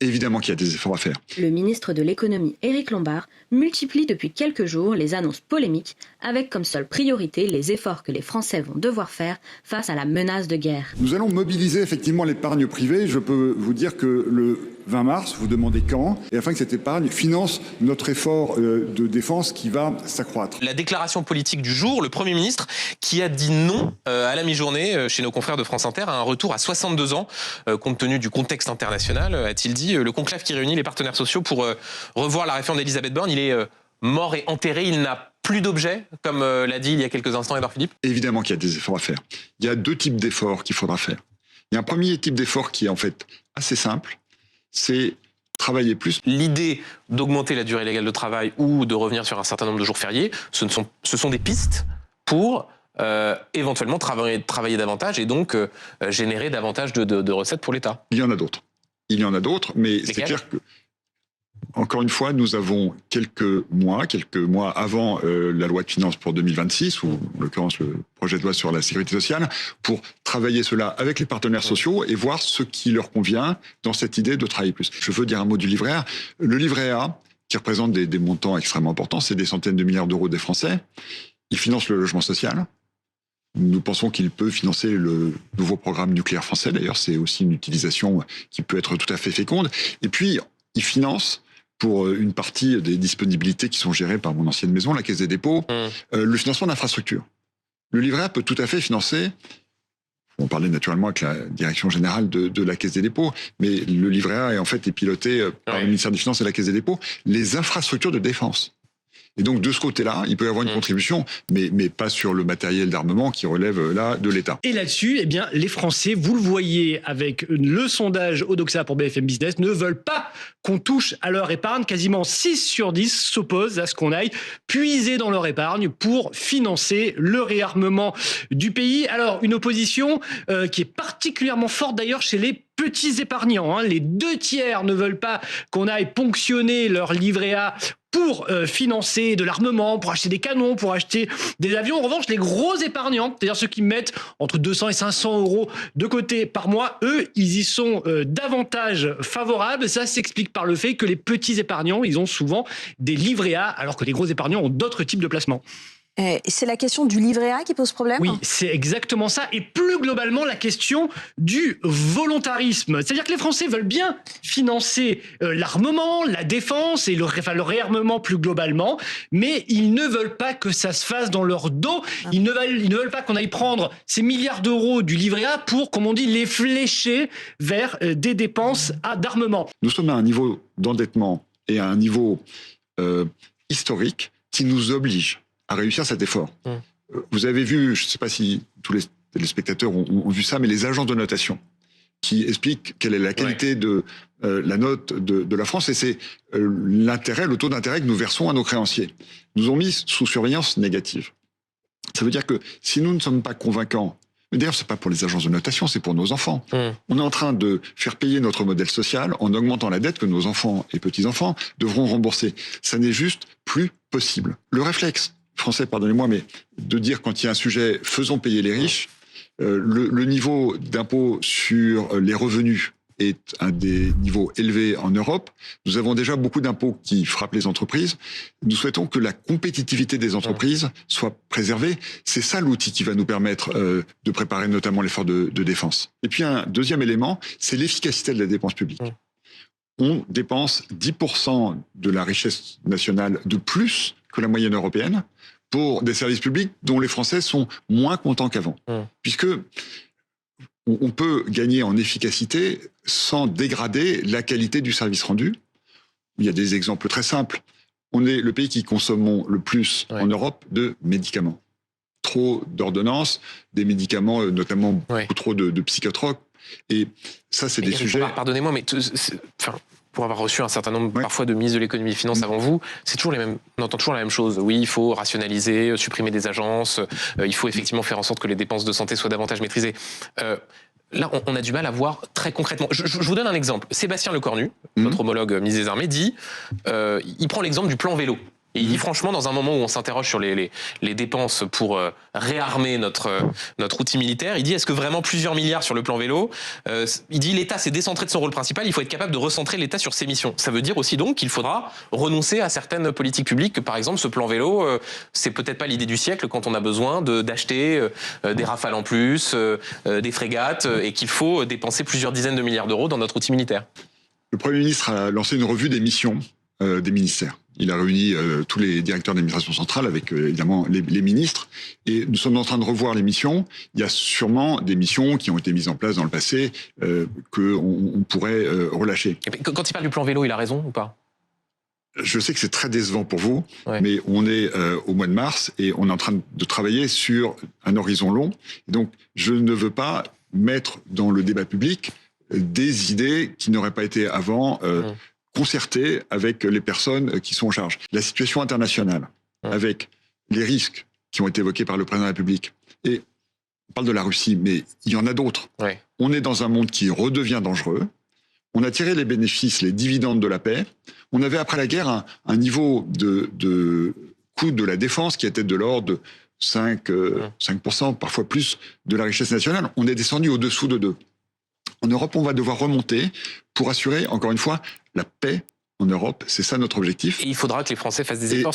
Évidemment qu'il y a des efforts à faire. Le ministre de l'économie, Éric Lombard, multiplie depuis quelques jours les annonces polémiques, avec comme seule priorité les efforts que les Français vont devoir faire face à la menace de guerre. Nous allons mobiliser effectivement l'épargne privée. Je peux vous dire que le 20 mars, vous demandez quand, et afin que cette épargne finance notre effort de défense qui va s'accroître. La déclaration politique du jour, le Premier ministre qui a dit non à la mi-journée chez nos confrères de France Inter à un retour à 62 ans, compte tenu du contexte international, a-t-il dit. Le conclave qui réunit les partenaires sociaux pour revoir la réforme d'Elisabeth Borne, il est mort et enterré, il n'a plus d'objet, comme l'a dit il y a quelques instants Édouard Philippe. Évidemment qu'il y a des efforts à faire. Il y a deux types d'efforts qu'il faudra faire. Il y a un premier type d'effort qui est en fait assez simple, c'est travailler plus. L'idée d'augmenter la durée légale de travail ou de revenir sur un certain nombre de jours fériés, ce sont des pistes pour éventuellement travailler davantage et donc générer davantage de recettes pour l'État. Il y en a d'autres. Mais c'est clair que, encore une fois, nous avons quelques mois avant la loi de finances pour 2026, ou en l'occurrence le projet de loi sur la sécurité sociale, pour travailler cela avec les partenaires sociaux et voir ce qui leur convient dans cette idée de travailler plus. Je veux dire un mot du livret A. Le livret A, qui représente des montants extrêmement importants, c'est des centaines de milliards d'euros des Français. Il finance le logement social. Nous pensons qu'il peut financer le nouveau programme nucléaire français. D'ailleurs, c'est aussi une utilisation qui peut être tout à fait féconde. Et puis, il finance, pour une partie des disponibilités qui sont gérées par mon ancienne maison, la Caisse des dépôts, le financement d'infrastructures. Le livret A peut tout à fait financer, on parlait naturellement avec la direction générale de la Caisse des dépôts, mais le livret A est piloté par le ministère des Finances et la Caisse des dépôts, les infrastructures de défense. Et donc, de ce côté-là, il peut y avoir une contribution, mais pas sur le matériel d'armement qui relève là de l'État. Et là-dessus, eh bien, les Français, vous le voyez avec le sondage Odoxa pour BFM Business, ne veulent pas qu'on touche à leur épargne. Quasiment 6 sur 10 s'opposent à ce qu'on aille puiser dans leur épargne pour financer le réarmement du pays. Alors, une opposition qui est particulièrement forte d'ailleurs chez les petits épargnants. Les 2/3 ne veulent pas qu'on aille ponctionner leur livret A pour financer de l'armement, pour acheter des canons, pour acheter des avions. En revanche, les gros épargnants, c'est-à-dire ceux qui mettent entre 200 et 500 euros de côté par mois, eux, ils y sont davantage favorables. Ça s'explique par le fait que les petits épargnants, ils ont souvent des livrets A, alors que les gros épargnants ont d'autres types de placements. C'est la question du livret A qui pose problème ? Oui, c'est exactement ça. Et plus globalement, la question du volontarisme. C'est-à-dire que les Français veulent bien financer l'armement, la défense et le réarmement plus globalement, mais ils ne veulent pas que ça se fasse dans leur dos. Ils ne veulent pas qu'on aille prendre ces milliards d'euros du livret A pour, comme on dit, les flécher vers des dépenses d'armement. Nous sommes à un niveau d'endettement et à un niveau historique qui nous oblige à réussir cet effort. Vous avez vu, je ne sais pas si tous les téléspectateurs ont vu ça, mais les agences de notation qui expliquent quelle est la qualité de la note de la France, et c'est l'intérêt, le taux d'intérêt que nous versons à nos créanciers. Nous ont mis sous surveillance négative. Ça veut dire que si nous ne sommes pas convaincants, mais d'ailleurs c'est pas pour les agences de notation, c'est pour nos enfants. On est en train de faire payer notre modèle social en augmentant la dette que nos enfants et petits-enfants devront rembourser. Ça n'est juste plus possible. Le réflexe français, pardonnez-moi, mais de dire quand il y a un sujet, faisons payer les riches, le niveau d'impôt sur les revenus est un des niveaux élevés en Europe. Nous avons déjà beaucoup d'impôts qui frappent les entreprises. Nous souhaitons que la compétitivité des entreprises soit préservée. C'est ça l'outil qui va nous permettre de préparer notamment l'effort de défense. Et puis un deuxième élément, c'est l'efficacité de la dépense publique. On dépense 10% de la richesse nationale de plus que la moyenne européenne pour des services publics dont les Français sont moins contents qu'avant. Puisque on peut gagner en efficacité sans dégrader la qualité du service rendu. Il y a des exemples très simples. On est le pays qui consomme le plus en Europe de médicaments. Trop d'ordonnances, des médicaments, notamment beaucoup trop de psychotropes. Et ça, c'est des sujets... Pardonnez-moi, mais... pour avoir reçu un certain nombre parfois de ministres de l'économie et des finances avant vous, c'est toujours on entend toujours la même chose. Oui, il faut rationaliser, supprimer des agences, il faut effectivement faire en sorte que les dépenses de santé soient davantage maîtrisées. Là, on a du mal à voir très concrètement. Je vous donne un exemple. Sébastien Lecornu, notre homologue ministre des Armées, dit, il prend l'exemple du plan vélo. Et il dit franchement, dans un moment où on s'interroge sur les dépenses pour réarmer notre outil militaire, il dit est-ce que vraiment plusieurs milliards sur le plan vélo, il dit l'État s'est décentré de son rôle principal, il faut être capable de recentrer l'État sur ses missions. Ça veut dire aussi donc qu'il faudra renoncer à certaines politiques publiques, que par exemple ce plan vélo, c'est peut-être pas l'idée du siècle quand on a besoin d'acheter des Rafales en plus, des frégates, et qu'il faut dépenser plusieurs dizaines de milliards d'euros dans notre outil militaire. Le Premier ministre a lancé une revue des missions des ministères. Il a réuni tous les directeurs d'administration centrale avec évidemment les ministres, et nous sommes en train de revoir les missions. Il y a sûrement des missions qui ont été mises en place dans le passé qu'on pourrait relâcher. Quand il parle du plan vélo, il a raison ou pas? Je sais que c'est très décevant pour vous, ouais. Mais on est au mois de mars et on est en train de travailler sur un horizon long. Et donc, je ne veux pas mettre dans le débat public des idées qui n'auraient pas été avant concertées avec les personnes qui sont en charge. La situation internationale, avec les risques qui ont été évoqués par le président de la République, et on parle de la Russie, mais il y en a d'autres. Ouais. On est dans un monde qui redevient dangereux. On a tiré les bénéfices, les dividendes de la paix. On avait, après la guerre, un niveau de coût de la défense qui était de l'ordre de 5%, parfois plus, de la richesse nationale. On est descendu au-dessous de 2. En Europe, on va devoir remonter pour assurer, encore une fois, la paix en Europe. C'est ça notre objectif. Et il faudra que les Français fassent des efforts.